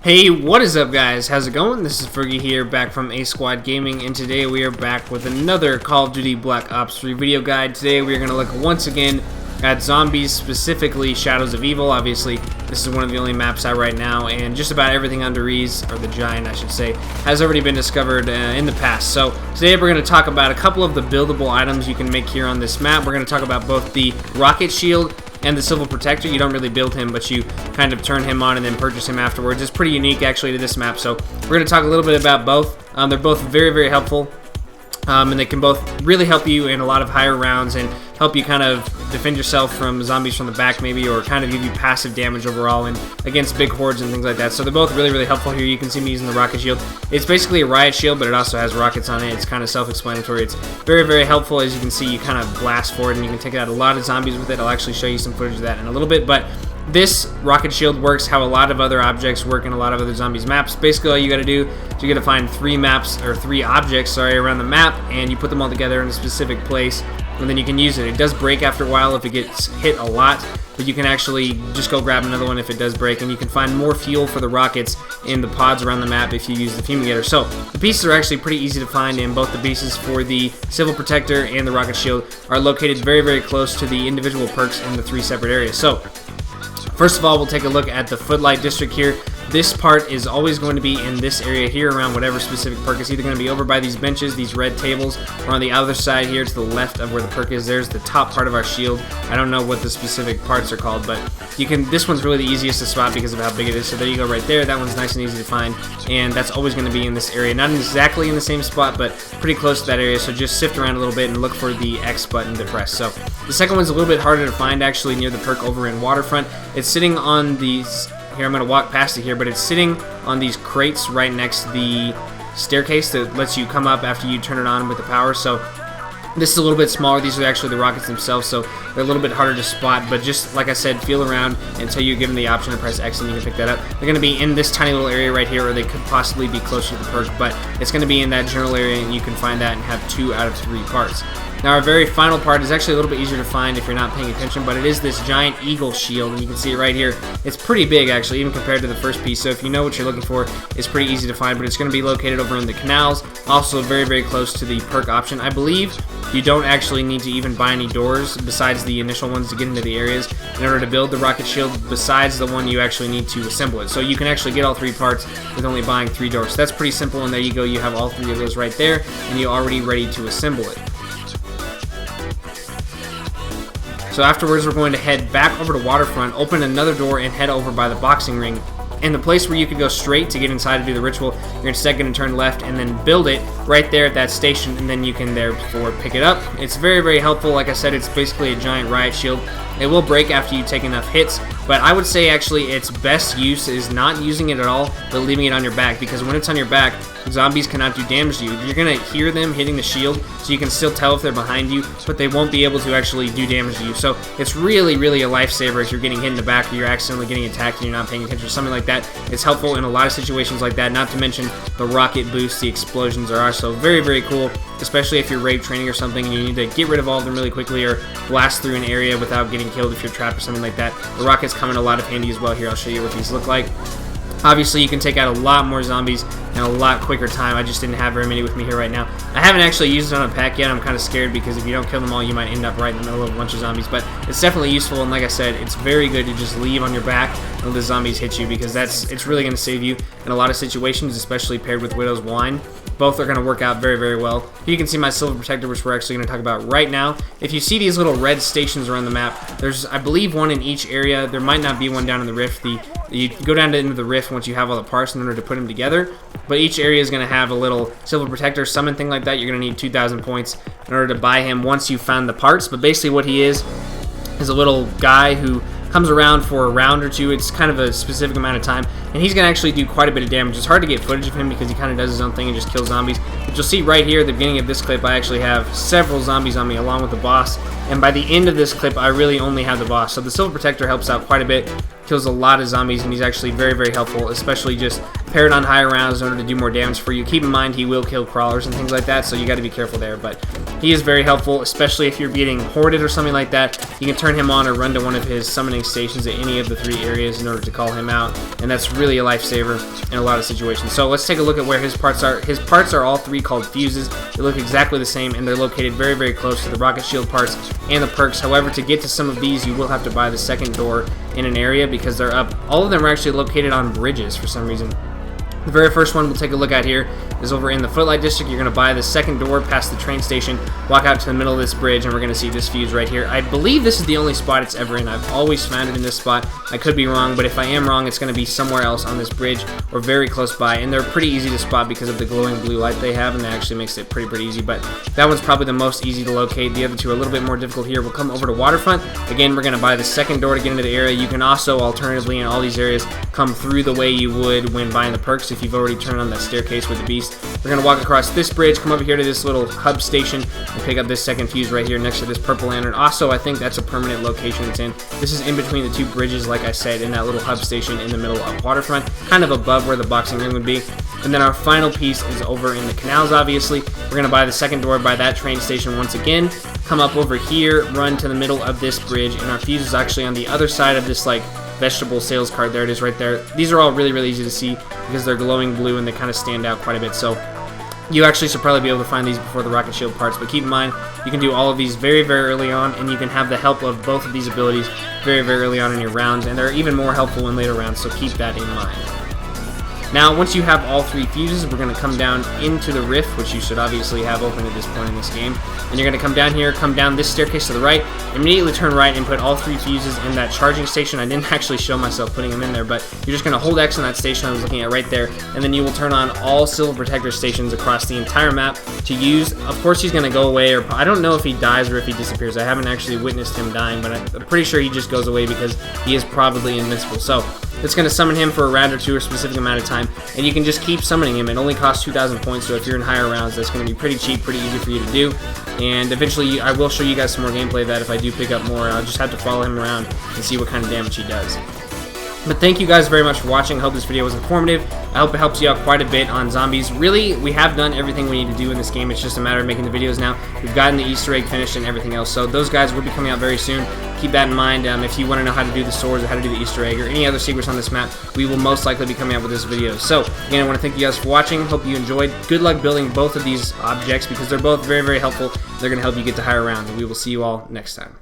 Hey, what is up guys? How's it going? This is Furgie here, back from A Squad Gaming, and today we are back with another Call of Duty Black Ops 3 video guide. Today we are going to look once again at zombies, specifically Shadows of Evil. Obviously, this is one of the only maps out right now, and just about everything under Ease, or the Giant I should say, has already been discovered in the past. So today we're going to talk about a couple of the buildable items you can make here on this map. We're going to talk about both the rocket shield and the Civil Protector. You don't really build him, but you kind of turn him on and then purchase him afterwards. It's pretty unique actually to this map, so we're going to talk a little bit about both. They're both very, very helpful, and they can both really help you in a lot of higher rounds and help you kind of defend yourself from zombies from the back maybe, or kind of give you passive damage overall and against big hordes and things like that. So they're both really, really helpful here. You can see me using the rocket shield. It's basically a riot shield, but it also has rockets on it. It's kind of self-explanatory. It's very, very helpful. As you can see, you kind of blast forward and you can take out a lot of zombies with it. I'll actually show you some footage of that in a little bit, but this rocket shield works how a lot of other objects work in a lot of other zombies maps. Basically, all you got to do is you got to find three objects around the map, and you put them all together in a specific place, and then you can use it. It does break after a while if it gets hit a lot, but you can actually just go grab another one if it does break, and you can find more fuel for the rockets in the pods around the map if you use the fumigator. So the pieces are actually pretty easy to find, and both the pieces for the Civil Protector and the rocket shield are located very, very close to the individual perks in the three separate areas. So first of all, we'll take a look at the Footlight District here. This part is always going to be in this area here around whatever specific perk. It's either going to be over by these benches, these red tables, or on the other side here to the left of where the perk is. There's the top part of our shield. I don't know what the specific parts are called, but you can. This one's really the easiest to spot because of how big it is. So there you go right there. That one's nice and easy to find, and that's always going to be in this area. Not exactly in the same spot, but pretty close to that area. So just sift around a little bit and look for the X button to press. So the second one's a little bit harder to find actually near the perk over in Waterfront. It's sitting on these. Here, I'm going to walk past it here, but it's sitting on these crates right next to the staircase that lets you come up after you turn it on with the power. So this is a little bit smaller. These are actually the rockets themselves, so they're a little bit harder to spot, but just like I said, feel around until you give them the option to press X and you can pick that up. They're going to be in this tiny little area right here, or they could possibly be closer to the perk, but it's going to be in that general area, and you can find that and have 2 out of 3 parts. Now our very final part is actually a little bit easier to find if you're not paying attention, but it is this giant eagle shield, and you can see it right here. It's pretty big actually, even compared to the first piece, so if you know what you're looking for, it's pretty easy to find, but it's going to be located over in the canals, also very, very close to the perk option. I believe you don't actually need to even buy any doors besides the initial ones to get into the areas in order to build the rocket shield, besides the one you actually need to assemble it. So you can actually get all 3 parts with only buying 3 doors. So that's pretty simple, and there you go. You have all 3 of those right there, and you're already ready to assemble it. So afterwards, we're going to head back over to Waterfront, open another door, and head over by the boxing ring. And the place where you could go straight to get inside to do the ritual, you're instead going to turn left and then build it right there at that station, and then you can therefore pick it up. It's very, very helpful. Like I said, it's basically a giant riot shield. It will break after you take enough hits, but I would say actually its best use is not using it at all, but leaving it on your back, because when it's on your back, zombies cannot do damage to you. You're going to hear them hitting the shield, so you can still tell if they're behind you, but they won't be able to actually do damage to you. So it's really, really a lifesaver if you're getting hit in the back or you're accidentally getting attacked and you're not paying attention, something like that. It's helpful in a lot of situations like that, not to mention the rocket boost, the explosions are also very, very cool, especially if you're raid training or something and you need to get rid of all of them really quickly or blast through an area without getting killed if you're trapped or something like that. The rockets come in a lot of handy as well. Here, I'll show you what these look like. Obviously, you can take out a lot more zombies in a lot quicker time. I just didn't have very many with me here right now. I haven't actually used it on a pack yet. I'm kind of scared because if you don't kill them all, you might end up right in the middle of a bunch of zombies. But it's definitely useful, and like I said, it's very good to just leave on your back when the zombies hit you, because it's really going to save you in a lot of situations, especially paired with Widow's Wine. Both are going to work out very, very well. Here you can see my Silver Protector, which we're actually going to talk about right now. If you see these little red stations around the map, there's, I believe, one in each area. There might not be one down in the rift. You go down into the rift once you have all the parts in order to put them together, but each area is going to have a little Silver Protector summon thing like that. You're going to need 2,000 points in order to buy him once you found the parts, but basically what he is a little guy who comes around for a round or 2. It's kind of a specific amount of time, and he's going to actually do quite a bit of damage. It's hard to get footage of him because he kind of does his own thing and just kills zombies. But you'll see right here at the beginning of this clip, I actually have several zombies on me along with the boss, and by the end of this clip, I really only have the boss. So the Silver Protector helps out quite a bit, kills a lot of zombies, and he's actually very, very helpful, especially just paired on higher rounds in order to do more damage for you. Keep in mind, he will kill crawlers and things like that, so you got to be careful there, but he is very helpful, especially if you're getting hoarded or something like that. You can turn him on or run to one of his summoning stations at any of the 3 areas in order to call him out, and that's really a lifesaver in a lot of situations. So let's take a look at where his parts are. His parts are all three called fuses. They look exactly the same, and they're located very, very close to the rocket shield parts and the perks. However, to get to some of these, you will have to buy the second door in an area because they're up. All of them are actually located on bridges for some reason. The very first one we'll take a look at here is over in the Footlight District. You're going to buy the second door past the train station, walk out to the middle of this bridge, and we're going to see this fuse right here. I believe this is the only spot it's ever in. I've always found it in this spot. I could be wrong, but if I am wrong, it's going to be somewhere else on this bridge or very close by, and they're pretty easy to spot because of the glowing blue light they have, and that actually makes it pretty easy, but that one's probably the most easy to locate. The other two are a little bit more difficult here. We'll come over to Waterfront. Again, we're going to buy the second door to get into the area. You can also, alternatively, in all these areas, come through the way you would when buying the perks if you've already turned on that staircase with the beast. We're going to walk across this bridge, come over here to this little hub station, and pick up this second fuse right here next to this purple lantern. Also, I think that's a permanent location it's in. This is in between the two bridges, like I said, in that little hub station in the middle of Waterfront, kind of above where the boxing ring would be. And then our final piece is over in the canals, obviously. We're going to buy the second door by that train station once again, come up over here, run to the middle of this bridge, and our fuse is actually on the other side of this, like, vegetable sales cart. There it is right there. These are all really easy to see because they're glowing blue and they kind of stand out quite a bit. So you actually should probably be able to find these before the rocket shield parts, but keep in mind you can do all of these very early on, and you can have the help of both of these abilities very early on in your rounds, and they're even more helpful in later rounds, so keep that in mind. Now, once you have all three fuses, we're going to come down into the rift, which you should obviously have open at this point in this game. And you're going to come down here, come down this staircase to the right, immediately turn right and put all three fuses in that charging station. I didn't actually show myself putting them in there, but you're just going to hold X on that station I was looking at right there, and then you will turn on all Silver Protector stations across the entire map to use. Of course, he's going to go away, or I don't know if he dies or if he disappears. I haven't actually witnessed him dying, but I'm pretty sure he just goes away because he is probably invincible. So it's going to summon him for a round or two or a specific amount of time, and you can just keep summoning him. It only costs 2,000 points, so if you're in higher rounds, that's going to be pretty cheap, pretty easy for you to do. And eventually, I will show you guys some more gameplay of that if I do pick up more. I'll just have to follow him around and see what kind of damage he does. But thank you guys very much for watching. I hope this video was informative. I hope it helps you out quite a bit on zombies. Really, we have done everything we need to do in this game. It's just a matter of making the videos now. We've gotten the Easter egg finished and everything else. So those guys will be coming out very soon. Keep that in mind. If you want to know how to do the swords or how to do the Easter egg or any other secrets on this map, we will most likely be coming out with this video. So again, I want to thank you guys for watching. Hope you enjoyed. Good luck building both of these objects because they're both very helpful. They're going to help you get to higher rounds. And we will see you all next time.